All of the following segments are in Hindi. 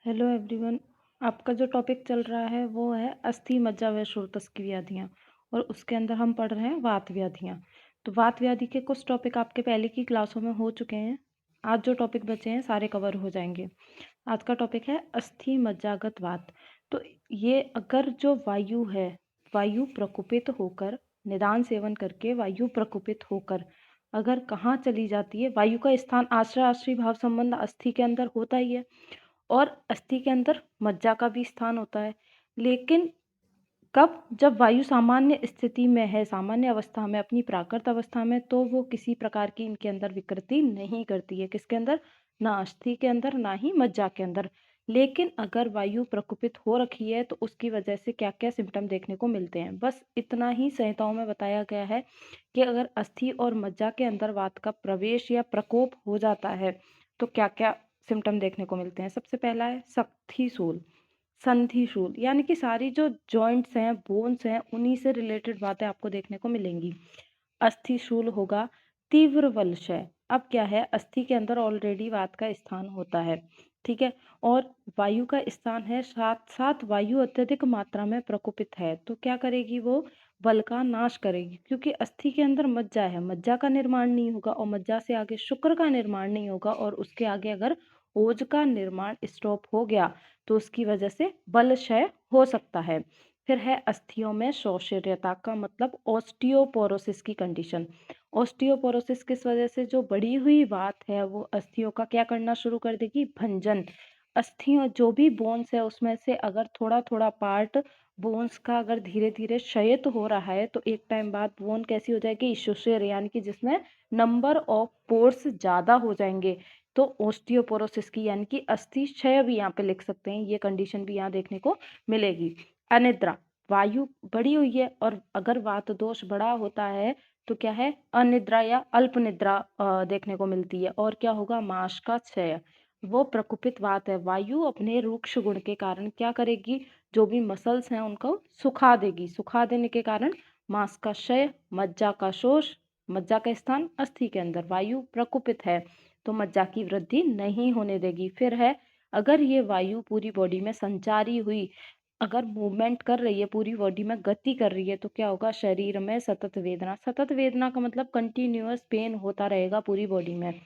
Hello everyone. आपका जो टॉपिक चल रहा है वो है अस्थि मज्जा व शूरतस की व्याधियाँ। और उसके अंदर हम पढ़ रहे हैं वात व्याधियाँ। तो वात व्याधि के कुछ टॉपिक आपके पहले की क्लासों में हो चुके हैं। आज जो टॉपिक बचे हैं सारे कवर हो जाएंगे। आज का टॉपिक है अस्थि मज्जागत वात। तो ये अगर जो वायु है, वायु प्रकुपित होकर, निदान सेवन करके वायु प्रकुपित होकर अगर कहाँ चली जाती है, वायु का स्थान आश्रय आश्रय भाव संबंध अस्थि के अंदर होता ही है और अस्थि के अंदर मज्जा का भी स्थान होता है। लेकिन कब, जब वायु सामान्य स्थिति में है, सामान्य अवस्था में, अपनी प्राकृत अवस्था में, तो वो किसी प्रकार की इनके अंदर विकृति नहीं करती है। किसके अंदर? ना अस्थि के अंदर, ना ही मज्जा के अंदर। लेकिन अगर वायु प्रकुपित हो रखी है तो उसकी वजह से क्या क्या सिम्टम देखने को मिलते हैं, बस इतना ही संहिताओं में बताया गया है कि अगर अस्थि और मज्जा के अंदर वात का प्रवेश या प्रकोप हो जाता है तो क्या क्या सिम्टम देखने को मिलते हैं। सबसे पहला है सख्तीशूल, संधिशूल, यानी कि सारी जो जॉइंट्स हैं, बोन्स हैं, उन्हीं से रिलेटेड बातें आपको देखने को मिलेंगी। अस्थिशूल होगा तीव्र बलशय। अब क्या है, अस्थि के अंदर ऑलरेडी वात का स्थान होता है, ठीक है, और वायु का स्थान है, साथ साथ वायु अत्यधिक मात्रा में प्रकोपित है, तो क्या करेगी वो? बल का नाश करेगी, क्योंकि अस्थि के अंदर मज्जा है, मज्जा का निर्माण नहीं होगा और मज्जा से आगे शुक्र का निर्माण नहीं होगा, और उसके आगे अगर ओज का निर्माण स्टॉप हो गया तो उसकी वजह से बल क्षय हो सकता है। फिर है अस्थियों में शौशल्यता, का मतलब ऑस्टियोपोरोसिस की कंडीशन। ऑस्टियोपोरोसिस किस वजह से? जो बढ़ी हुई वात है वो अस्थियों का क्या करना शुरू कर देगी? भंजन। अस्थियों, जो भी बोन्स है उसमें से अगर थोड़ा थोड़ा पार्ट बोन्स का अगर धीरे धीरे क्षयित हो रहा है तो एक टाइम बाद बोन कैसी हो जाएगी? शुष्र, यानी कि जिसमें नंबर ऑफ पोर्स ज्यादा हो जाएंगे, तो ओस्टियोपोरोसिस की, यानी कि अस्थि क्षय भी यहाँ पे लिख सकते हैं, ये कंडीशन भी यहाँ देखने को मिलेगी। अनिद्रा, वायु बढ़ी हुई है और अगर वात दोष बड़ा होता है तो क्या है? अनिद्रा या अल्प निद्रा देखने को मिलती है। और क्या होगा? मांस का क्षय। वो प्रकुपित वात है, वायु अपने रूक्ष गुण के कारण क्या करेगी? जो भी मसल्स हैं उनको सुखा देगी, सुखा देने के कारण मांस का क्षय, मज्जा का शोष। मज्जा का स्थान अस्थि के अंदर, वायु प्रकुपित है तो मज्जा की वृद्धि नहीं होने देगी। फिर है, अगर ये वायु पूरी बॉडी में संचारी हुई, अगर मूवमेंट कर रही है, पूरी बॉडी में गति कर रही है, तो क्या होगा? शरीर में सतत वेदना। सतत वेदना का मतलब कंटिन्यूअस पेन होता रहेगा पूरी बॉडी में,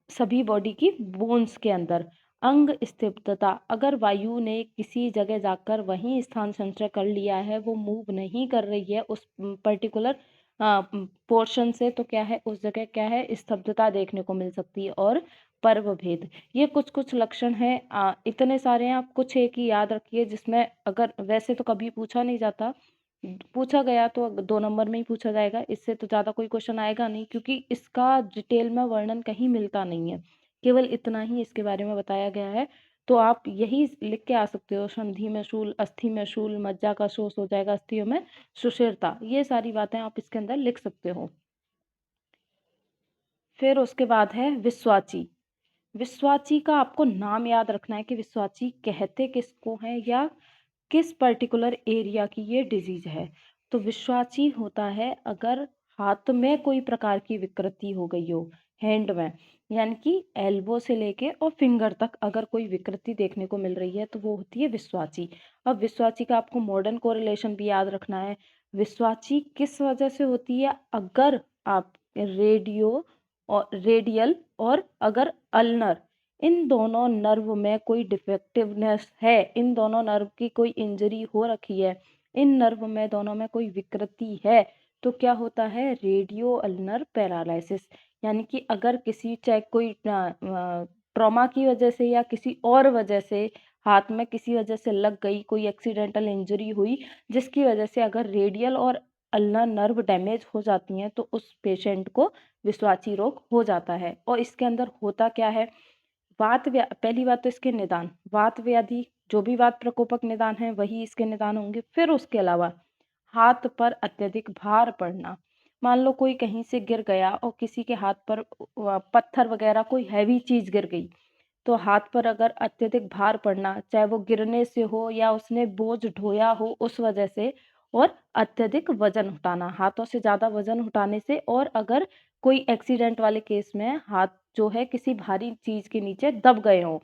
सभी बॉडी की बोन्स के अंदर। अंग स्थिरता, अगर वायु ने किसी जगह जाकर वहीं स्थान संचय कर लिया है, वो मूव नहीं कर रही है उस पर्टिकुलर पोर्शन से, तो क्या है? उस जगह क्या है? स्तब्धता देखने को मिल सकती है। और पर्व भेद, ये कुछ कुछ लक्षण हैं। इतने सारे हैं, आप कुछ एक ही याद रखिए, जिसमें अगर वैसे तो कभी पूछा नहीं जाता, पूछा गया तो 2 नंबर में ही पूछा जाएगा, इससे तो ज़्यादा कोई क्वेश्चन आएगा नहीं, क्योंकि इसका डिटेल में वर्णन कहीं मिलता नहीं है, केवल इतना ही इसके बारे में बताया गया है। तो आप यही लिख के आ सकते हो, संधि में शूल, अस्थि में शूल, मज्जा का शोष हो जाएगा, अस्थियों में सुषिरता, ये सारी बातें आप इसके अंदर लिख सकते हो। फिर उसके बाद है विश्वाची। विश्वाची का आपको नाम याद रखना है कि विश्वाची कहते किसको हैं या किस पर्टिकुलर एरिया की ये डिजीज है। तो विश्वाची होता है अगर हाथ में कोई प्रकार की विकृति हो गई हो, हैंड में, यानी कि एल्बो से लेके और फिंगर तक अगर कोई विकृति देखने को मिल रही है तो वो होती है विश्वाची। अब विश्वाची का आपको मॉडर्न कोरिलेशन भी याद रखना है। विश्वाची किस वजह से होती है? अगर आप रेडियल और अगर अल्नर, इन दोनों नर्व में कोई डिफेक्टिवनेस है, इन दोनों नर्व की कोई इंजरी हो रखी है, इन नर्व में दोनों में कोई विकृति है, तो क्या होता है? Radio ulnar paralysis. यानी कि अगर किसी, चाहे कोई ट्रॉमा की वजह से या किसी और वजह से, हाथ में किसी वजह से लग गई, कोई एक्सीडेंटल इंजरी हुई जिसकी वजह से अगर रेडियल और अल्नर नर्व डैमेज हो जाती हैं तो उस पेशेंट को विश्वाची रोग हो जाता है। और इसके अंदर होता क्या है? पहली बात तो इसके निदान, वात व्याधि, जो भी वात प्रकोपक निदान है वही इसके निदान होंगे। फिर उसके अलावा हाथ पर अत्यधिक भार पड़ना। मान लो कोई कहीं से गिर गया और किसी के हाथ पर पत्थर वगैरह कोई हैवी चीज गिर गई, तो हाथ पर अगर अत्यधिक भार पड़ना, चाहे वो गिरने से हो या उसने बोझ ढोया हो उस वजह से, और अत्यधिक वजन उठाना, हाथों से ज्यादा वजन उठाने से, और अगर कोई एक्सीडेंट वाले केस में हाथ जो है किसी भारी चीज के नीचे दब गए हों,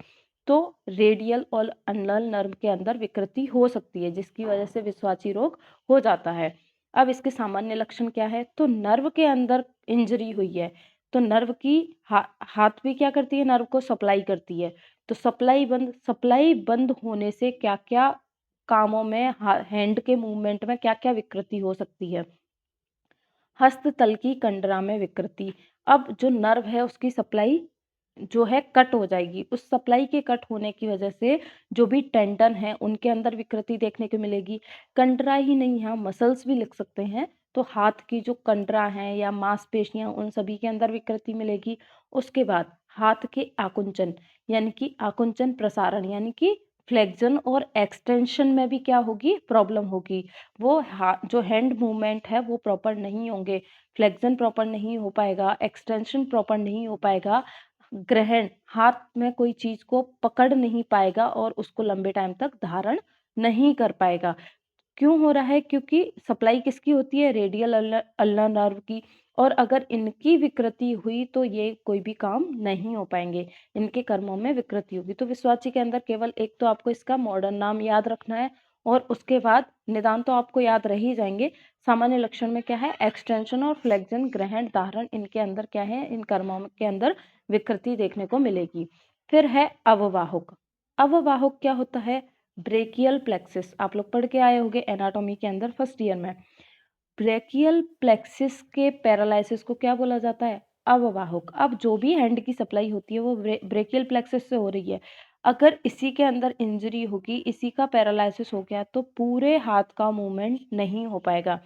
तो रेडियल और अनल नर्व के अंदर विकृति हो सकती है, जिसकी वजह से विश्वाची रोग हो जाता है। अब इसके सामान्य लक्षण क्या है? तो नर्व के अंदर इंजरी हुई है, तो नर्व की हाथ भी क्या करती है? नर्व को सप्लाई करती है। तो सप्लाई बंद होने से क्या-क्या कामों में हैंड के मूवमेंट में क्या-क्या विकृति हो सकती है? हस्ततल की कंडरा में विकृति। अब जो नर्व है उसकी सप्लाई जो है कट हो जाएगी। उस सप्लाई के कट होने की वजह से जो भी टेंडन है उनके अंदर विकृति देखने को मिलेगी। कंडरा ही नहीं, यहाँ मसल्स भी लिख सकते हैं। तो हाथ की जो कंडरा हैं या मांसपेशियाँ, उन सभी के अंदर विकृति मिलेगी। उसके बाद हाथ के आकुंचन यानी कि आकुंचन प्रसारण यानी कि फ्लेक्शन और एक्सटेंशन में भी क्या होगी? प्रॉब्लम होगी। वो जो हैंड मूवमेंट है वो प्रॉपर नहीं होंगे, फ्लेक्शन प्रॉपर नहीं हो पाएगा, एक्सटेंशन प्रॉपर नहीं हो पाएगा, ग्रहण हाथ में कोई चीज को पकड़ नहीं पाएगा और उसको लंबे टाइम तक धारण नहीं कर पाएगा। क्यों हो रहा है? क्योंकि सप्लाई किसकी होती है? रेडियल अल्ना नर्व की। और अगर इनकी विकृति हुई तो ये कोई भी काम नहीं हो पाएंगे, इनके कर्मों में विकृति होगी। तो विश्वाची के अंदर केवल एक तो आपको इसका मॉडर्न नाम याद रखना है और उसके बाद निदान तो आपको याद रह ही जाएंगे। सामान्य लक्षण में क्या है? एक्सटेंशन और फ्लेक्शन, ग्रहण, धारण, इनके अंदर क्या है? इन कर्मों के अंदर विकृति देखने को मिलेगी। फिर है अववाहुक। अववाहुक क्या होता है? ब्रेकियल प्लेक्सिस, आप लोग पढ़ के आए होंगे एनाटॉमी के अंदर फर्स्ट ईयर में। ब्रेकियल प्लेक्सिस के पैरालिसिस को क्या बोला जाता है? अववाहुक। अब जो भी हैंड की सप्लाई होती है वो ब्रेकियल प्लेक्सिस से हो रही है। अगर इसी के अंदर इंजरी होगी, इसी का पैरालिसिस हो गया तो पूरे हाथ का मूवमेंट नहीं हो पाएगा।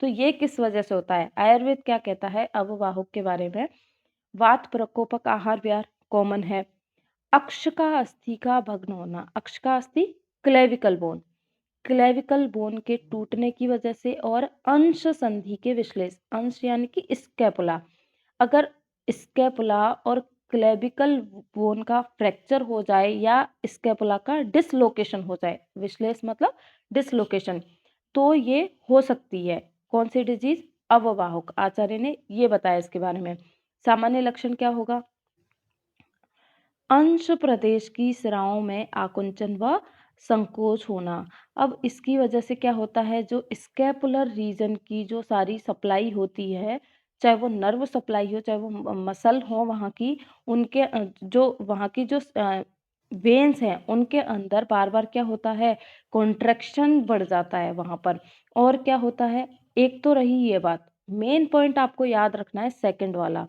तो ये किस वजह से होता है? आयुर्वेद क्या कहता है अववाहुक के बारे में? वात प्रकोपक आहार व्यय कॉमन है। अक्ष का अस्थि का भग्न होना। अक्ष का अस्थि क्लेविकल बोन, क्लेविकल बोन के टूटने की वजह से और अंश संधि के विश्लेष, अंश यानी कि स्कैपुला, अगर स्कैपुला और क्लेविकल बोन का फ्रैक्चर हो जाए या स्कैपुला का डिसलोकेशन हो जाए, विश्लेष मतलब डिसलोकेशन, तो ये हो सकती है कौन सी डिजीज? अववाहुक। आचार्य ने ये बताया इसके बारे में। सामान्य लक्षण क्या होगा? अंश प्रदेश की सिराओं में आकुंचन व संकोच होना। अब इसकी वजह से क्या होता है? जो स्कैपुलर रीजन की जो सारी सप्लाई होती है, चाहे वो नर्व सप्लाई हो, चाहे वो मसल हो वहाँ की, उनके जो वहाँ की जो वेन्स हैं उनके अंदर बार बार क्या होता है? कॉन्ट्रैक्शन बढ़ जाता है वहाँ पर। और क्या होता है? एक तो रही ये बात, मेन पॉइंट आपको याद रखना है सेकंड वाला,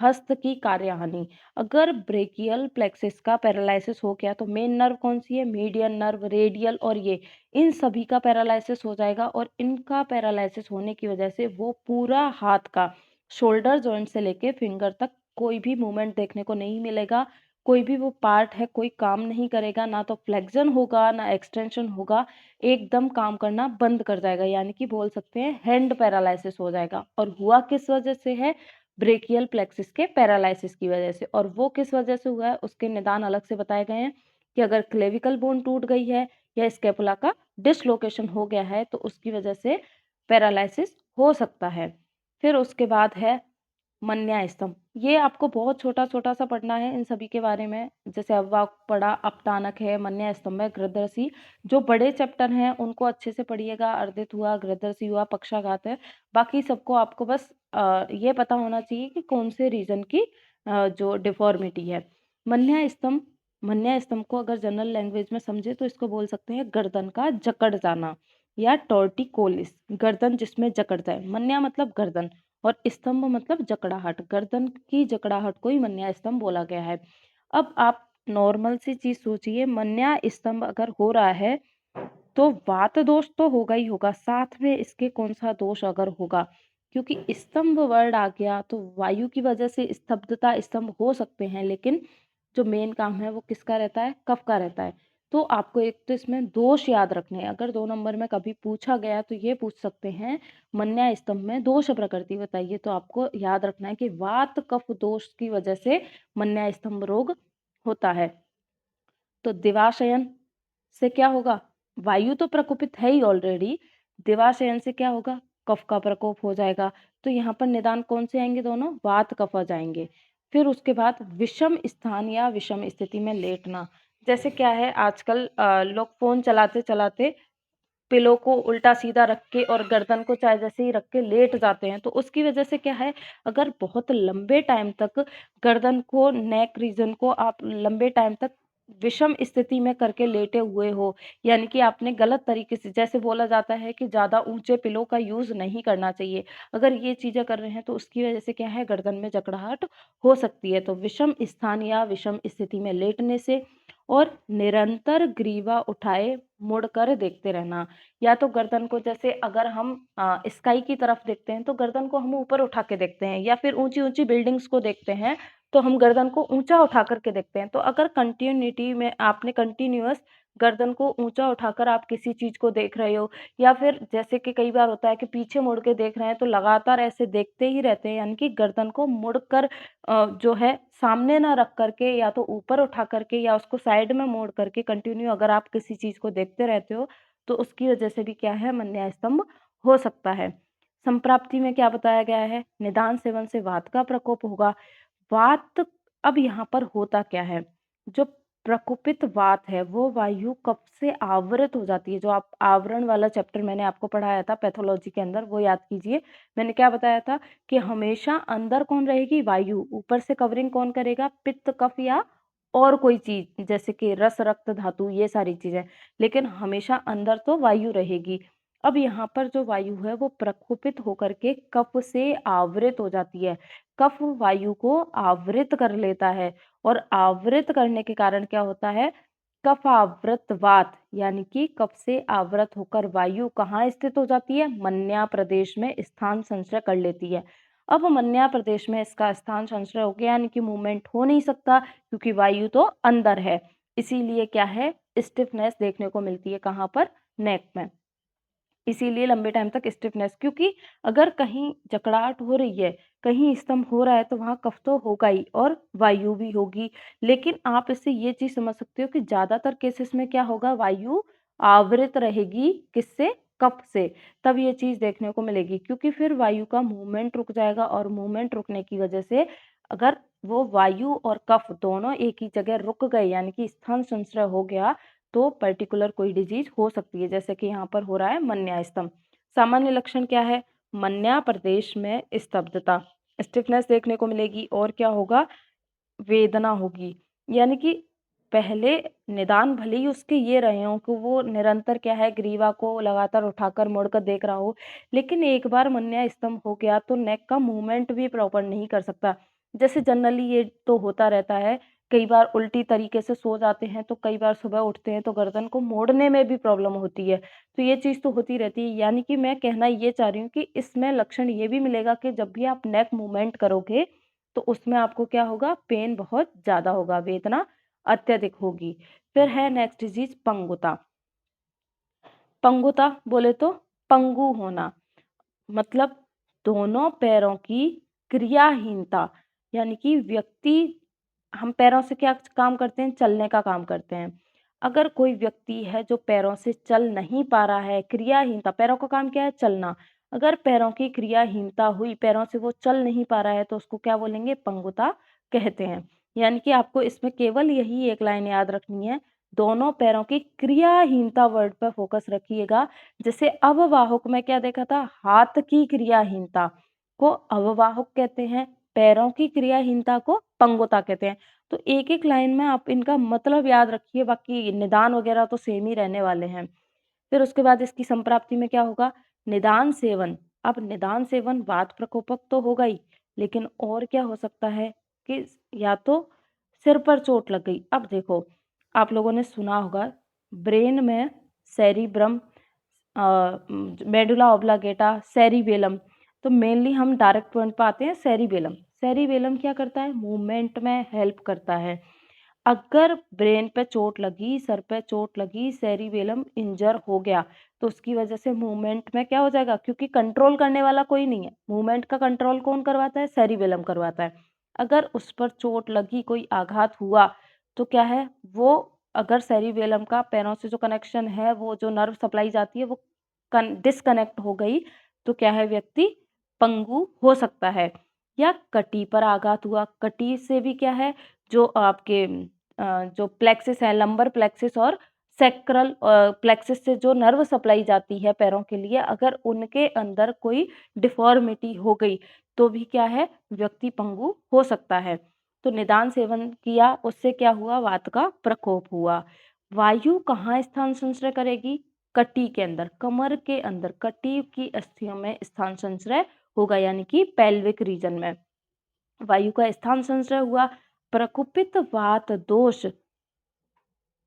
हस्त की कार्यहानि। अगर ब्रेकियल प्लेक्सिस का पैरालिसिस हो गया तो मेन नर्व कौन सी है? मीडियन नर्व, रेडियल और ये, इन सभी का पैरालिसिस हो जाएगा और इनका पैरालिसिस होने की वजह से वो पूरा हाथ का शोल्डर जॉइंट से लेके फिंगर तक कोई भी मूवमेंट देखने को नहीं मिलेगा। कोई भी वो पार्ट है कोई काम नहीं करेगा, ना तो फ्लेक्शन होगा ना एक्सटेंशन होगा, एकदम काम करना बंद कर जाएगा, यानी कि बोल सकते हैं हैंड पैरालिसिस हो जाएगा। और हुआ किस वजह से है? ब्रेकियल प्लेक्सिस के पैरालिसिस की वजह से। और वो किस वजह से हुआ है उसके निदान अलग से बताए गए हैं कि अगर क्लेविकल बोन टूट गई है या स्कैपुला का डिसलोकेशन हो गया है तो उसकी वजह से पैरालिसिस हो सकता है। फिर उसके बाद है मन्या स्तंभ। ये आपको बहुत छोटा छोटा सा पढ़ना है इन सभी के बारे में, जैसे अव्वाक पढ़ा, अपतानक है, मन्या स्तंभ है, गृदरसी। जो बड़े चैप्टर हैं उनको अच्छे से पढ़िएगा, अर्दित हुआ, गृदरसी हुआ, पक्षाघात है। बाकी सबको आपको बस ये पता होना चाहिए कि कौन से रीजन की जो डिफॉर्मिटी है। मन्या स्तंभ, मन्या स्तंभ को अगर जनरल लैंग्वेज में समझे तो इसको बोल सकते हैं गर्दन का जकड़ जाना या टॉर्टिकोलिस, गर्दन जिसमें जकड़ जाए। मन्या मतलब गर्दन और स्तंभ मतलब जकड़ाहट, गर्दन की जकड़ाहट को ही मन्या स्तंभ बोला गया है। अब आप नॉर्मल सी चीज सोचिए, मन्या स्तंभ अगर हो रहा है तो वात दोष तो होगा ही होगा, साथ में इसके कौन सा दोष अगर होगा, क्योंकि स्तंभ वर्ड आ गया तो वायु की वजह से स्तब्धता स्तंभ हो सकते हैं, लेकिन जो मेन काम है वो किसका रहता है? कफ का रहता है। तो आपको एक तो इसमें दोष याद रखने हैं। अगर 2 नंबर में कभी पूछा गया तो ये पूछ सकते हैं मन्या स्तंभ में दोष प्रकृति बताइए, तो आपको याद रखना है कि वात कफ दोष की वजह से मन्या स्तंभ रोग होता है। तो दिवाशयन से क्या होगा? वायु तो प्रकोपित है ही ऑलरेडी, दिवाशयन से क्या होगा? कफ का प्रकोप हो जाएगा। तो यहाँ पर निदान कौन से आएंगे? दोनों वात कफ आ जाएंगे। फिर उसके बाद विषम स्थान या विषम स्थिति में लेटना। जैसे क्या है आजकल लोग फ़ोन चलाते-चलाते पिलो को उल्टा-सीधा रख के और गर्दन को चाहे जैसे ही रख के लेट जाते हैं, तो उसकी वजह से क्या है, अगर बहुत लंबे टाइम तक गर्दन को, नेक रीजन को आप लंबे टाइम तक विषम स्थिति में करके लेटे हुए हो, यानी कि आपने गलत तरीके से, जैसे बोला जाता है कि ज़्यादा ऊँचे पिलो का यूज़ नहीं करना चाहिए। अगर ये चीज़ें कर रहे हैं, तो उसकी वजह से क्या है, गर्दन में जकड़ाहट हो सकती है। तो विषम स्थान या विषम स्थिति में लेटने से और निरंतर ग्रीवा उठाए मुड़कर देखते रहना, या तो गर्दन को, जैसे अगर हम स्काई की तरफ देखते हैं तो गर्दन को हम ऊपर उठा के देखते हैं, या फिर ऊंची-ऊंची बिल्डिंग्स को देखते हैं तो हम गर्दन को ऊंचा उठा करके देखते हैं। तो अगर कंटिन्यूटी में आपने कंटिन्यूअस गर्दन को ऊंचा उठाकर आप किसी चीज को देख रहे हो, या फिर जैसे कि कई बार होता है कि पीछे मुड़ के देख रहे हैं, तो लगातार ऐसे देखते ही रहते हैं, यानी कि गर्दन को मुड़कर जो है सामने ना रख करके, या तो ऊपर उठा करके या उसको साइड में मोड़ करके कंटिन्यू अगर आप किसी चीज को देखते रहते हो, तो उसकी वजह से भी क्या है, मन्यास्तंभ हो सकता है। संप्राप्ति में क्या बताया गया है, निदान सेवन से वात का प्रकोप होगा। वात, अब यहाँ पर होता क्या है, जो प्रकोपित वात है वो वायु कफ से आवृत हो जाती है। जो आप आवरण वाला चैप्टर मैंने आपको पढ़ाया था पैथोलॉजी के अंदर, वो याद कीजिए। मैंने क्या बताया था कि हमेशा अंदर कौन रहेगी, वायु, ऊपर से कवरिंग कौन करेगा, पित्त कफ या और कोई चीज, जैसे कि रस रक्त धातु, ये सारी चीजें, लेकिन हमेशा अंदर तो वायु रहेगी। अब यहाँ पर जो वायु है वो प्रकोपित होकर के कफ से आवृत हो जाती है। कफ वायु को आवृत कर लेता है, और आवृत करने के कारण क्या होता है, कफ आवृत वात, यानी कि कफ से आवृत होकर वायु कहाँ स्थित हो जाती है, मन्या प्रदेश में स्थान संचय कर लेती है। अब मन्या प्रदेश में इसका स्थान संचय हो गया, यानी कि मूवमेंट हो नहीं सकता, क्योंकि वायु तो अंदर है। इसीलिए क्या है, स्टिफनेस देखने को मिलती है कहाँ पर, नेक में। इसीलिए लंबे टाइम तक स्टिफनेस, क्योंकि अगर कहीं जकड़ाहट हो रही है, कहीं स्तंभ हो रहा है, तो वहां कफ तो होगा ही और वायु भी होगी। लेकिन आप इससे ये चीज समझ सकते हो कि ज्यादातर केसेस में क्या होगा, वायु आवृत रहेगी, किससे, कफ से। तब ये चीज देखने को मिलेगी, क्योंकि फिर वायु का मूवमेंट रुक जाएगा, और मूवमेंट रुकने की वजह से अगर वो वायु और कफ दोनों एक ही जगह रुक गए, यानी कि स्थान संचय हो गया, तो पर्टिकुलर कोई डिजीज हो सकती है, जैसे कि यहाँ पर हो रहा है मन्यास्तंभ। सामान्य लक्षण क्या है, मन्या प्रदेश में स्तब्धता, स्टिफनेस देखने को मिलेगी, और क्या होगा, वेदना होगी। यानी कि पहले निदान भले ही उसके ये रहे हों कि वो निरंतर क्या है, ग्रीवा को लगातार उठाकर मुड़कर देख रहा हो, लेकिन एक बार मन्या स्तंभ हो गया तो नेक का मूवमेंट भी प्रॉपर नहीं कर सकता। जैसे जनरली ये तो होता रहता है, कई बार उल्टी तरीके से सो जाते हैं, तो कई बार सुबह उठते हैं तो गर्दन को मोड़ने में भी प्रॉब्लम होती है। तो ये चीज तो होती रहती है, यानी कि मैं कहना ये चाह रही हूँ कि इसमें लक्षण ये भी मिलेगा कि जब भी आप नेक मूवमेंट करोगे, तो उसमें आपको क्या होगा, पेन बहुत ज़्यादा होगा, वेदना अत्यधिक होगी। फिर है नेक्स्ट डिजीज़, पंगुता। पंगुता बोले तो पंगु होना, मतलब दोनों पैरों की क्रियाहीनता, यानी कि व्यक्ति, हम पैरों से क्या काम करते हैं, चलने का काम करते हैं। अगर कोई व्यक्ति है जो पैरों से चल नहीं पा रहा है, क्रियाहीनता, पैरों का काम क्या है, चलना, अगर पैरों की क्रियाहीनता हुई, पैरों से वो चल नहीं पा रहा है, तो उसको क्या बोलेंगे, पंगुता कहते हैं। यानी कि आपको इसमें केवल यही एक लाइन याद रखनी है, दोनों पैरों की क्रियाहीनता वर्ड पर फोकस रखिएगा। जैसे अववाहक में क्या देखा था, हाथ की क्रियाहीनता को अववाहक कहते हैं, पैरों की क्रियाहीनता को पंगुता कहते हैं। तो एक एक लाइन में आप इनका मतलब याद रखिए, बाकी निदान वगैरह तो सेम ही रहने वाले हैं। फिर उसके बाद इसकी संप्राप्ति में क्या होगा, निदान सेवन। अब निदान सेवन वात प्रकोपक तो होगा ही, लेकिन और क्या हो सकता है कि या तो सिर पर चोट लग गई। अब देखो, आप लोगों ने सुना होगा ब्रेन में सेरिब्रम, मेडुला ऑब्लांगेटा, सेरिबेलम, तो मेनली हम डायरेक्ट पॉइंट पे आते हैं, सेरिबेलम। सेरिबेलम क्या करता है, मूवमेंट में हेल्प करता है। अगर ब्रेन पे चोट लगी, सर पे चोट लगी, सेरिबेलम इंजर हो गया, तो उसकी वजह से मूवमेंट में क्या हो जाएगा, क्योंकि कंट्रोल करने वाला कोई नहीं है, मूवमेंट का कंट्रोल कौन करवाता है, सेरिबेलम करवाता है। अगर उस पर चोट लगी, कोई आघात हुआ, तो क्या है वो, अगर सेरिबेलम का पैरों से जो कनेक्शन है, वो जो नर्व सप्लाई जाती है, वो डिस्कनेक्ट हो गई, तो क्या है, व्यक्ति पंगु हो सकता है। या कटी पर आघात हुआ, कटी से भी क्या है, जो आपके जो प्लेक्सिस है, लंबर प्लेक्सिस और सैक्रल प्लेक्सिस से जो नर्व सप्लाई जाती है पैरों के लिए, अगर उनके अंदर कोई डिफॉर्मिटी हो गई तो भी क्या है, व्यक्ति पंगु हो सकता है। तो निदान सेवन किया, उससे क्या हुआ, वात का प्रकोप हुआ। वायु कहाँ स्थान संचय करेगी, कटी के अंदर, कमर के अंदर, कटी की अस्थियों में स्थान संचय होगा, यानी कि पेल्विक रीजन में वायु का स्थान संचय हुआ। प्रकुपित वात दोष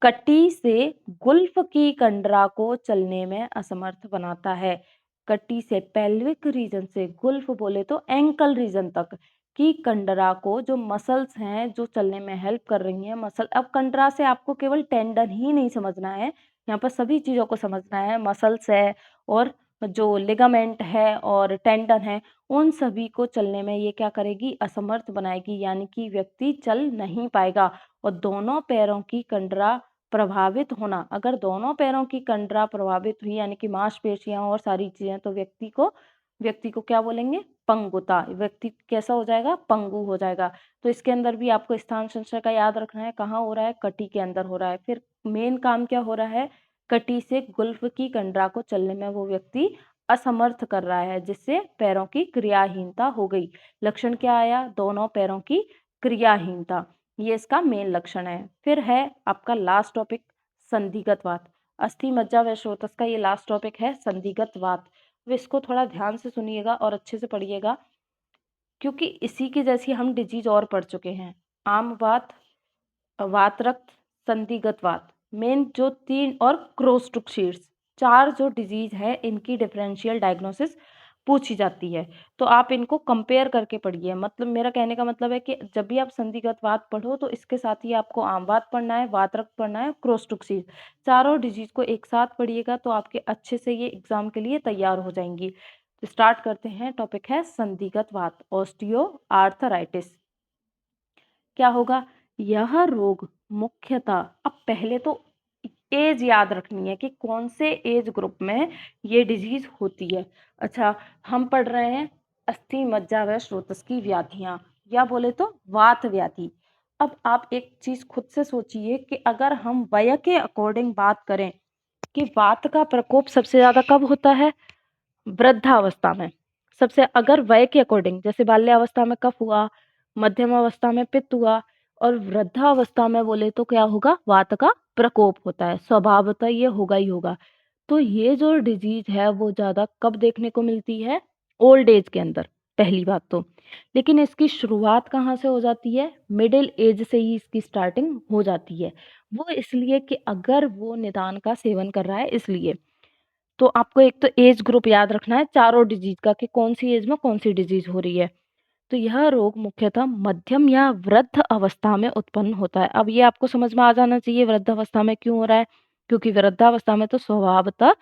कटी से गुल्फ की कंडरा को चलने में असमर्थ बनाता है। कटी से पेल्विक रीजन से गुल्फ बोले तो एंकल रीजन तक की कंडरा को, जो मसल्स हैं जो चलने में हेल्प कर रही हैं मसल, अब कंडरा से आपको केवल टेंडन ही नहीं समझना है, यहाँ पर सभी चीजों को समझना है। मसल्स है और जो लिगामेंट है और टेंडन है, उन सभी को चलने में ये क्या करेगी, असमर्थ बनाएगी, यानी कि व्यक्ति चल नहीं पाएगा। और दोनों पैरों की कंडरा प्रभावित होना, अगर दोनों पैरों की कंडरा प्रभावित हुई, यानी कि मांसपेशियां और सारी चीजें, तो व्यक्ति को क्या बोलेंगे, पंगुता। व्यक्ति कैसा हो जाएगा, पंगु हो जाएगा। तो इसके अंदर भी आपको स्थान संचय का याद रखना है, कहाँ हो रहा है, कटी के अंदर हो रहा है। फिर मेन काम क्या हो रहा है, कटी से गुल्फ की कंडरा को चलने में वो व्यक्ति असमर्थ कर रहा है, जिससे पैरों की क्रियाहीनता हो गई। लक्षण क्या आया, दोनों पैरों की क्रियाहीनता, ये इसका मेन लक्षण है। फिर है आपका लास्ट टॉपिक, संधिगत वात। अस्थि मज्जा व स्रोतस का ये लास्ट टॉपिक है, संधिगत वात। तो इसको थोड़ा ध्यान से सुनिएगा और अच्छे से पढ़िएगा, क्योंकि इसी की जैसी हम डिजीज और पढ़ चुके हैं। आम वात, वात रक्त, संधिगत वात, मेन जो तीन, और क्रोस्टुक चार जो डिजीज है, इनकी डिफरेंशियल डायग्नोसिस पूछी जाती है। तो आप इनको कंपेयर करके पढ़िए। मतलब मेरा कहने का मतलब है कि जब भी आप संधिगत वात पढ़ो तो इसके साथ ही आपको आम वात पढ़ना है, वात रक्त पढ़ना है, क्रोस्टुक चारों डिजीज को एक साथ पढ़िएगा तो आपके अच्छे से ये एग्जाम के लिए तैयार हो जाएंगी। तो स्टार्ट करते हैं। टॉपिक है संधिगत वात, ऑस्टियो आर्थराइटिस। क्या होगा, यह रोग मुख्यतः, अब पहले तो एज याद रखनी है कि कौन से एज ग्रुप में ये डिजीज होती है। अच्छा, हम पढ़ रहे हैं अस्थि मज्जा व स्रोतस की व्याधियां, या बोले तो वात व्याधि। अब आप एक चीज खुद से सोचिए कि अगर हम वय के अकॉर्डिंग बात करें कि वात का प्रकोप सबसे ज्यादा कब होता है, वृद्धावस्था में। सबसे, अगर वय के अकॉर्डिंग, जैसे बाल्यावस्था में कफ हुआ, मध्यम अवस्था में पित्त हुआ, और वृद्धावस्था में बोले तो क्या होगा, वात का प्रकोप होता है। स्वभावतः ये होगा ही होगा। तो ये जो डिजीज है वो ज्यादा कब देखने को मिलती है, ओल्ड एज के अंदर, पहली बात तो। लेकिन इसकी शुरुआत कहाँ से हो जाती है, मिडिल एज से ही इसकी स्टार्टिंग हो जाती है। वो इसलिए कि अगर वो निदान का सेवन कर रहा है, इसलिए। तो आपको एक तो एज ग्रुप याद रखना है चारों डिजीज का, कि कौन सी एज में कौन सी डिजीज हो रही है। तो यह रोग मुख्यतः मध्यम या वृद्ध अवस्था में उत्पन्न होता है। अब ये आपको समझ में आ जाना चाहिए वृद्ध अवस्था में क्यों हो रहा है, क्योंकि वृद्धावस्था में तो स्वभावतः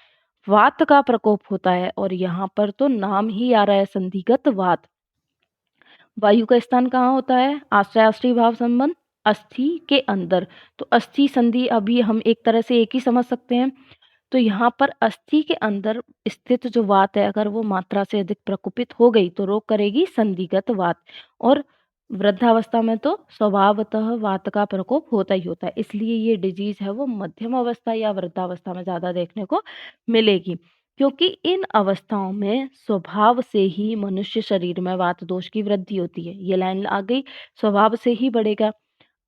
वात का प्रकोप होता है, और यहाँ पर तो नाम ही आ रहा है, संधिगत वात। वायु का स्थान कहाँ होता है, आश्रय आश्रय भाव संबंध, अस्थि के अंदर। तो अस्थि संधि अभी हम एक तरह से एक ही समझ सकते हैं। तो यहाँ पर अस्थि के अंदर स्थित जो वात है, अगर वो मात्रा से अधिक प्रकोपित हो गई तो रोग करेगी संधिगत वात। और वृद्धावस्था में तो स्वभावतः वात का प्रकोप होता ही होता है, इसलिए ये डिजीज है वो मध्यम अवस्था या वृद्धावस्था में ज्यादा देखने को मिलेगी, क्योंकि इन अवस्थाओं में स्वभाव से ही मनुष्य शरीर में वात दोष की वृद्धि होती है। ये लाइन आ गई, स्वभाव से ही बढ़ेगा।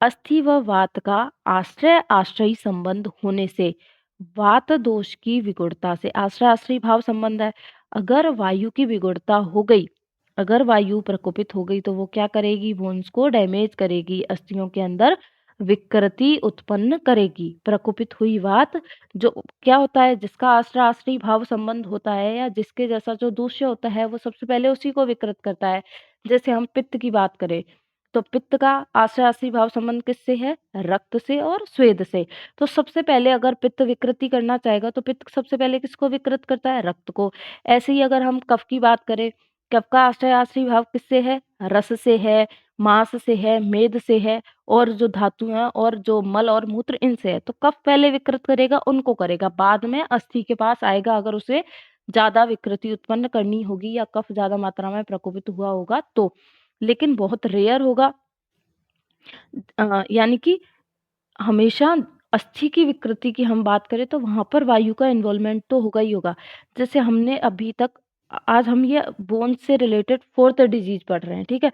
अस्थि व वात का आश्रय आश्रयी संबंध होने से वात दोष की विगुणता से, आश्रय आश्रयी भाव संबंध है, अगर वायु की विगुणता हो गई, अगर वायु प्रकोपित हो गई तो वो क्या करेगी, बोन्स को डैमेज करेगी, अस्थियों के अंदर विकृति उत्पन्न करेगी। प्रकोपित हुई वात, जो क्या होता है, जिसका आश्रय आश्रयी भाव संबंध होता है या जिसके जैसा जो दूष्य होता है, वो सबसे पहले उसी को विकृत करता है। जैसे हम पित्त की बात करें तो पित्त का आश्रय आश्रयी भाव संबंध किससे है, रक्त से और स्वेद से। तो सबसे पहले अगर पित्त विकृति करना चाहेगा तो पित्त सबसे पहले किसको विकृत करता है, रक्त को। ऐसे ही अगर हम कफ की बात करें, कफ का आश्रय आश्रयी भाव किससे है, रस से है, मांस से है, मेद से है, और जो धातु है और जो मल और मूत्र इनसे है। तो कफ पहले विकृत करेगा, उनको करेगा, बाद में अस्थि के पास आएगा अगर उसे ज्यादा विकृति उत्पन्न करनी होगी या कफ ज्यादा मात्रा में प्रकोपित हुआ होगा तो। लेकिन बहुत रेयर होगा, यानी कि हमेशा अस्थि की विकृति की हम बात करें तो वहाँ पर वायु का इन्वॉल्वमेंट तो होगा ही होगा। जैसे हमने अभी तक आज हम ये बोन से रिलेटेड 4th डिजीज़ पढ़ रहे हैं, ठीक है?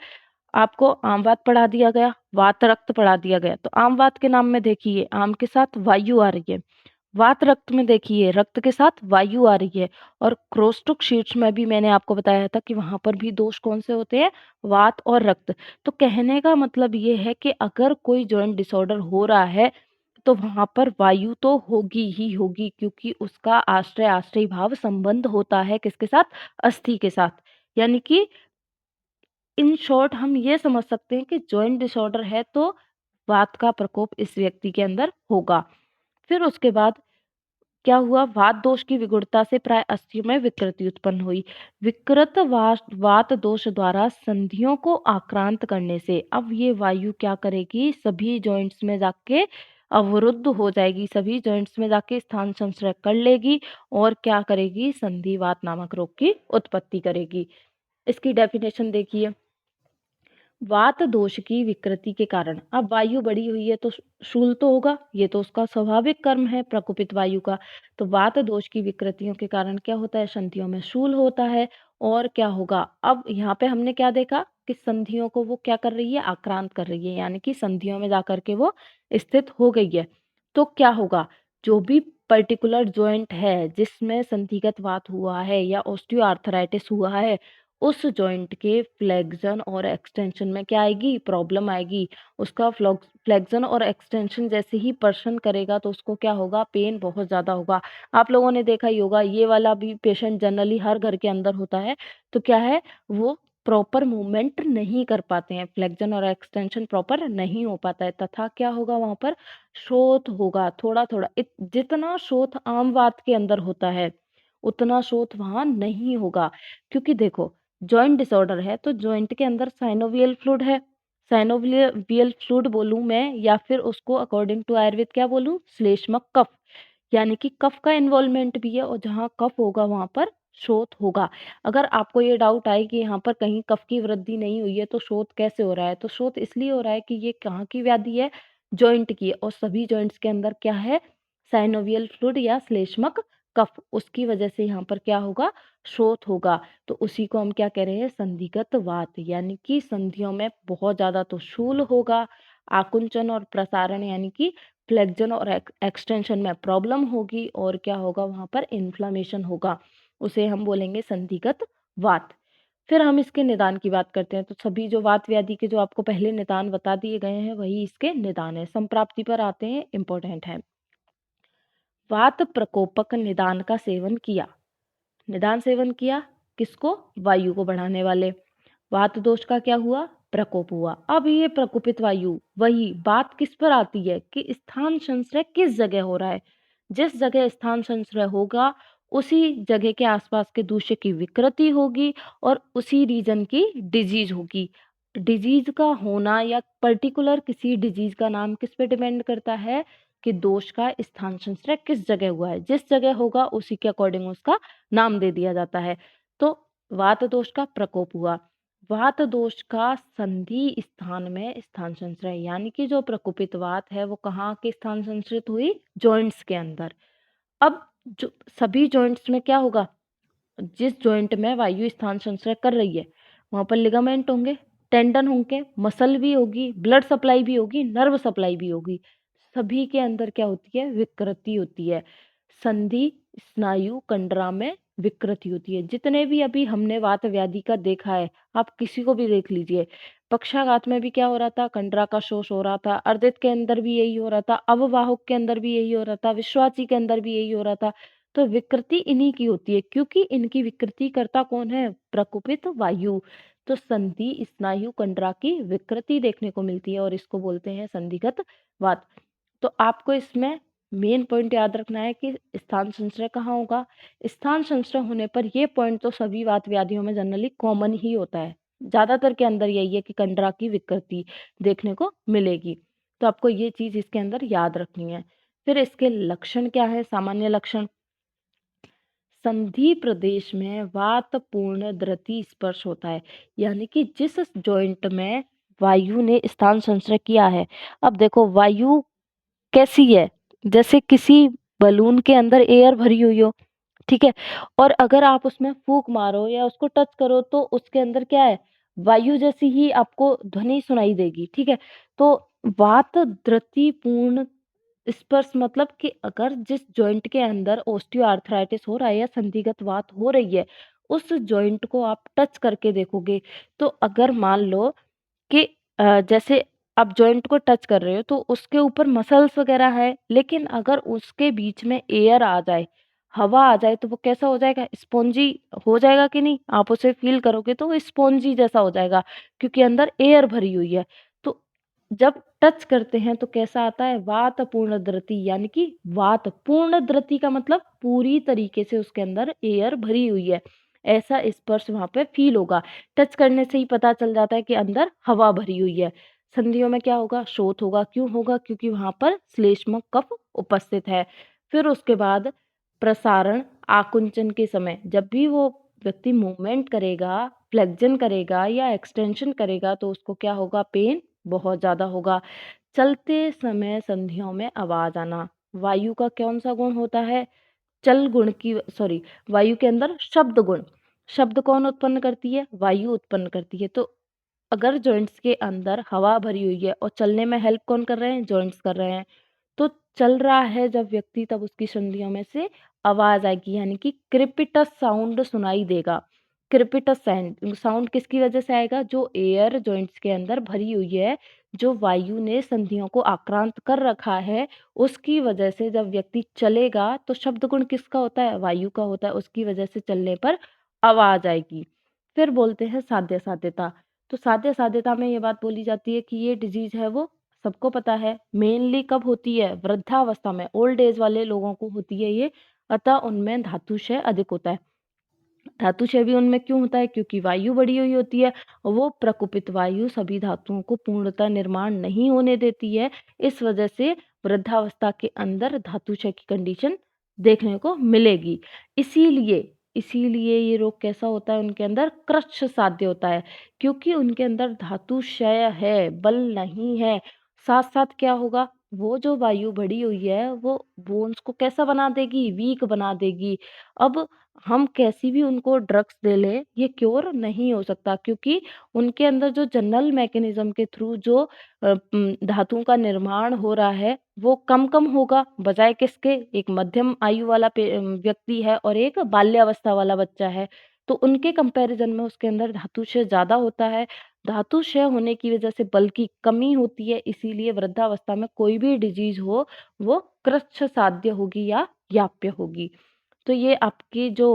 आपको आम वात पढ़ा दिया गया, वात रक्त पढ़ा दिया गया। तो आम वात के नाम में देखिए आम के साथ वायु आ रही है। वात रक्त में देखिए रक्त के साथ वायु आ रही है। और क्रोस्टुक शीट्स में भी मैंने आपको बताया था कि वहां पर भी दोष कौन से होते हैं, वात और रक्त। तो कहने का मतलब ये है कि अगर कोई जॉइंट डिसऑर्डर हो रहा है तो वहां पर वायु तो होगी ही होगी, क्योंकि उसका आश्रय आश्रय भाव संबंध होता है किसके साथ, अस्थि के साथ। यानी कि इन शॉर्ट हम ये समझ सकते हैं कि जॉइंट डिसऑर्डर है तो वात का प्रकोप इस व्यक्ति के अंदर होगा। फिर उसके बाद क्या हुआ, वात दोष की विगुणता से प्राय अस्थियों में विकृति उत्पन्न हुई। विकृत वात दोष द्वारा संधियों को आक्रांत करने से अब ये वायु क्या करेगी, सभी जॉइंट्स में जाके अवरुद्ध हो जाएगी, सभी जॉइंट्स में जाके स्थान संश्रय कर लेगी और क्या करेगी, संधिवात नामक रोग की उत्पत्ति करेगी। इसकी डेफिनेशन देखिए, वात दोष की विकृति के कारण अब वायु बढ़ी हुई है तो शूल तो होगा, ये तो उसका स्वाभाविक कर्म है प्रकोपित वायु का। तो वात दोष की विकृतियों के कारण क्या होता है, संधियों में शूल होता है। और क्या होगा, अब यहाँ पे हमने क्या देखा कि संधियों को वो क्या कर रही है, आक्रांत कर रही है, यानी कि संधियों में जाकर के वो स्थित हो गई है। तो क्या होगा, जो भी पर्टिकुलर जॉइंट है जिसमें संधिगत वात हुआ है या ऑस्टियोआर्थराइटिस हुआ है, उस जॉइंट के फ्लेक्शन और एक्सटेंशन में क्या आएगी, प्रॉब्लम आएगी। उसका फ्लेक्शन और एक्सटेंशन जैसे ही पर्सन करेगा तो उसको क्या होगा, पेन बहुत ज़्यादा होगा। आप लोगों ने देखा ही होगा, ये वाला भी पेशेंट जनरली हर घर के अंदर होता है। तो क्या है, वो प्रॉपर मूवमेंट नहीं कर पाते हैं, फ्लेक्शन और एक्सटेंशन प्रॉपर नहीं हो पाता है, तथा क्या होगा, वहां पर शोथ होगा थोड़ा थोड़ा। जितना शोथ आम वात के अंदर होता है उतना शोथ वहां नहीं होगा। क्योंकि देखो, जॉइंट डिसऑर्डर है तो जॉइंट के अंदर साइनोवियल फ्लूइड है। साइनोवियल फ्लूइड बोलूं मैं या फिर उसको अकॉर्डिंग टू आयुर्वेद क्या बोलूं, श्लेष्मक कफ। यानी कि कफ का इन्वॉल्वमेंट भी है और जहाँ कफ होगा वहां पर शोथ होगा। अगर आपको ये डाउट आए कि यहाँ पर कहीं कफ की वृद्धि नहीं हुई है तो शोथ कैसे हो रहा है, तो शोथ इसलिए हो रहा है कि ये कहाँ की व्याधि है, जॉइंट की है। और सभी जॉइंट्स के अंदर क्या है, साइनोवियल फ्लूइड या श्लेष्मक कफ, उसकी वजह से यहाँ पर क्या होगा, शोथ होगा। तो उसी को हम क्या कह रहे हैं, संधिगत वात। यानी कि संधियों में बहुत ज्यादा तो शूल होगा, आकुंचन और प्रसारण यानी कि फ्लेक्जन और एक्सटेंशन में प्रॉब्लम होगी, और क्या होगा, वहां पर इन्फ्लामेशन होगा। उसे हम बोलेंगे संधिगत वात। फिर हम इसके निदान की बात करते हैं। तो सभी जो वात व्याधि के जो आपको पहले निदान बता दिए गए हैं वही इसके निदान है। संप्राप्ति पर आते हैं, इंपॉर्टेंट है। वात प्रकोपक निदान का सेवन किया, निदान सेवन किया किसको, वायु को बढ़ाने वाले। वात दोष का क्या हुआ, प्रकोप हुआ। अब ये प्रकोपित वायु, वही बात किस पर आती है कि स्थान संश्रय किस जगह हो रहा है। जिस जगह स्थान संश्रय होगा उसी जगह के आसपास के दूषित की विकृति होगी और उसी रीजन की डिजीज होगी। डिजीज का होना या पर्टिकुलर किसी डिजीज का नाम किस पे डिपेंड करता है कि दोष का स्थान संश्रय किस जगह हुआ है। जिस जगह होगा उसी के अकॉर्डिंग उसका नाम दे दिया जाता है। तो वात दोष का प्रकोप हुआ। वात दोष का संधि स्थान में स्थान संश्रय, यानी कि जो प्रकोपित वात है वो कहाँ के स्थान संश्रित हुई, जॉइंट्स के अंदर। अब जो सभी जॉइंट्स में क्या होगा, जिस जॉइंट में वायु स्थान संश्रय कर रही है वहां पर लिगामेंट होंगे, टेंडन होंगे, मसल भी होगी, ब्लड सप्लाई भी होगी, नर्व सप्लाई भी होगी। सभी के अंदर क्या होती है, विकृति होती है। संधि स्नायु कंडरा में विकृति होती है। जितने भी अभी हमने वात व्याधि का देखा है, आप किसी को भी देख लीजिए। पक्षाघात में भी क्या हो रहा था, कंडरा का शोष हो रहा था। अर्दित के अंदर भी यही हो रहा था, अववाहक के अंदर भी यही हो रहा था, विश्वाची के अंदर भी यही हो रहा था। तो विकृति इन्हीं की होती है, क्योंकि इनकी विकृति करता कौन है, प्रकोपित वायु। तो संधि स्नायु कंडरा की विकृति देखने को मिलती है और इसको बोलते हैं संधिगत वात। तो आपको इसमें मेन पॉइंट याद रखना है कि स्थान संश्रय कहाँ होगा। स्थान संश्रय होने पर ये पॉइंट तो सभी वात व्याधियों में जनरली कॉमन ही होता है। ज्यादातर के अंदर यही है कि कंडरा की विकृति देखने को मिलेगी। तो आपको ये चीज इसके अंदर याद रखनी है। फिर इसके लक्षण क्या है, सामान्य लक्षण। संधि प्रदेश में वात पूर्ण द्रति स्पर्श होता है, यानी कि जिस जॉइंट में वायु ने स्थान संश्रय किया है। अब देखो, वायु कैसी है, जैसे किसी बलून के अंदर एयर भरी हुई हो, ठीक है? और अगर आप उसमें फूँक मारो या उसको टच करो तो उसके अंदर क्या है, वायु जैसी ही आपको ध्वनि सुनाई देगी, ठीक है? तो वात द्रतिपूर्ण स्पर्श मतलब कि अगर जिस जॉइंट के अंदर ऑस्टियोआर्थराइटिस हो रहा है या संधिगत वात हो रही है, उस जॉइंट को आप टच करके देखोगे, तो अगर मान लो कि जैसे आप जॉइंट को टच कर रहे हो तो उसके ऊपर मसल्स वगैरह है, लेकिन अगर उसके बीच में एयर आ जाए, हवा आ जाए तो वो कैसा हो जाएगा? स्पॉन्जी हो जाएगा कि नहीं? आप उसे फ़ील करोगे तो वो स्पॉन्जी जैसा हो जाएगा, क्योंकि अंदर एयर भरी हुई है। तो जब टच करते हैं तो कैसा आता है? वात पूर्ण द्रति, यानी कि वात पूर्ण द्रति का मतलब पूरी तरीके से उसके अंदर एयर भरी हुई है, ऐसा स्पर्श वहाँ पे फ़ील होगा। टच करने से ही पता चल जाता है कि अंदर हवा भरी हुई है। संधियों में क्या होगा? शोथ होगा। क्यों होगा? क्योंकि वहाँ पर श्लेष्मक कफ उपस्थित है। फिर उसके बाद प्रसारण, आकुंचन के समय जब भी वो व्यक्ति मूवमेंट करेगा, फ्लेक्शन करेगा या एक्सटेंशन करेगा तो उसको क्या होगा? पेन बहुत ज़्यादा होगा। चलते समय संधियों में आवाज़ आना, वायु का कौन-सा गुण होता है? चल गुण की सॉरी वायु के अंदर शब्द गुण, शब्द कौन उत्पन्न करती है? वायु उत्पन्न करती है। तो अगर जॉइंट्स के अंदर हवा भरी हुई है और चलने में हेल्प कौन कर रहे हैं? जॉइंट्स कर रहे हैं। तो चल रहा है जब व्यक्ति तब उसकी संधियों में से आवाज़ आएगी, यानी कि क्रेपिटस साउंड सुनाई देगा। क्रेपिटस साउंड साउंड किसकी वजह से आएगा? जो एयर जॉइंट्स के अंदर भरी हुई है, जो वायु ने संधियों को आक्रांत कर रखा है, उसकी वजह से जब व्यक्ति चलेगा तो शब्द गुण किसका होता है? वायु का होता है। उसकी वजह से चलने पर आवाज़ आएगी। फिर बोलते हैं साध्य-साध्यता। तो साध्य-साध्यता में ये बात बोली जाती है कि ये डिज़ीज़ है वो सबको पता है, मेनली कब होती है? वृद्धावस्था में, ओल्ड एज वाले लोगों को होती है ये, अतः उनमें धातुक्षय अधिक होता है। धातुक्षय भी उनमें क्यों होता है? क्योंकि वायु बढ़ी हुई होती है और वो प्रकुपित वायु सभी धातुओं को पूर्णतः निर्माण नहीं होने देती है। इस वजह से वृद्धावस्था के अंदर धातुक्षय की कंडीशन देखने को मिलेगी। इसीलिए इसीलिए ये रोग कैसा होता है? उनके अंदर कृच्छ साध्य होता है, क्योंकि उनके अंदर धातुक्षय है, बल नहीं है। साथ-साथ क्या होगा? वो जो वायु बढ़ी हुई है, वो बोन्स को कैसा बना देगी? वीक बना देगी। अब हम कैसी भी उनको ड्रग्स दे लें, ये क्योर नहीं हो सकता, क्योंकि उनके अंदर जो जनरल मैकेनिज़्म के थ्रू जो धातुओं का निर्माण हो रहा है, वो कम-कम होगा, बजाए किसके? एक मध्यम आयु वाला व्यक्ति है और एक बाल्यावस्था वाला बच्चा है, तो उनके कंपैरिज़न में उसके अंदर धातुक्षय ज़्यादा होता है। धातुक्षय होने की वजह से बल की कमी होती है, इसीलिए वृद्धावस्था में कोई भी डिज़ीज़ हो, वो कृच्छ साध्य होगी या याप्य होगी। तो ये आपकी जो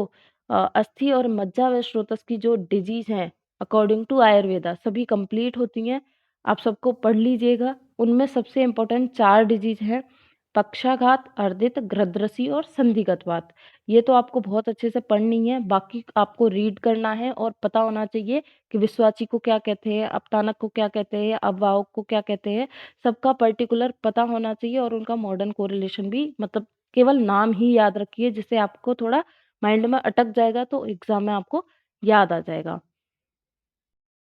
अस्थि और मज्जा व स्रोतस की जो डिजीज़ हैं, अकॉर्डिंग टू आयुर्वेदा सभी कंप्लीट होती हैं। आप सबको पढ़ लीजिएगा। उनमें सबसे इम्पोर्टेंट 4 डिजीज़ हैं, पक्षाघात, अर्दित, गृध्रसी और संधिगत-वात। ये तो आपको बहुत अच्छे से पढ़नी है, बाकी आपको रीड करना है और पता होना चाहिए कि विश्वाची को क्या कहते हैं, अपतानक को क्या कहते हैं, अववाहक को क्या कहते हैं। सबका पर्टिकुलर पता होना चाहिए और उनका मॉडर्न कोरिलेशन भी, मतलब केवल नाम ही याद रखिए, जिससे आपको थोड़ा माइंड में अटक जाएगा तो एग्ज़ाम में आपको याद आ जाएगा।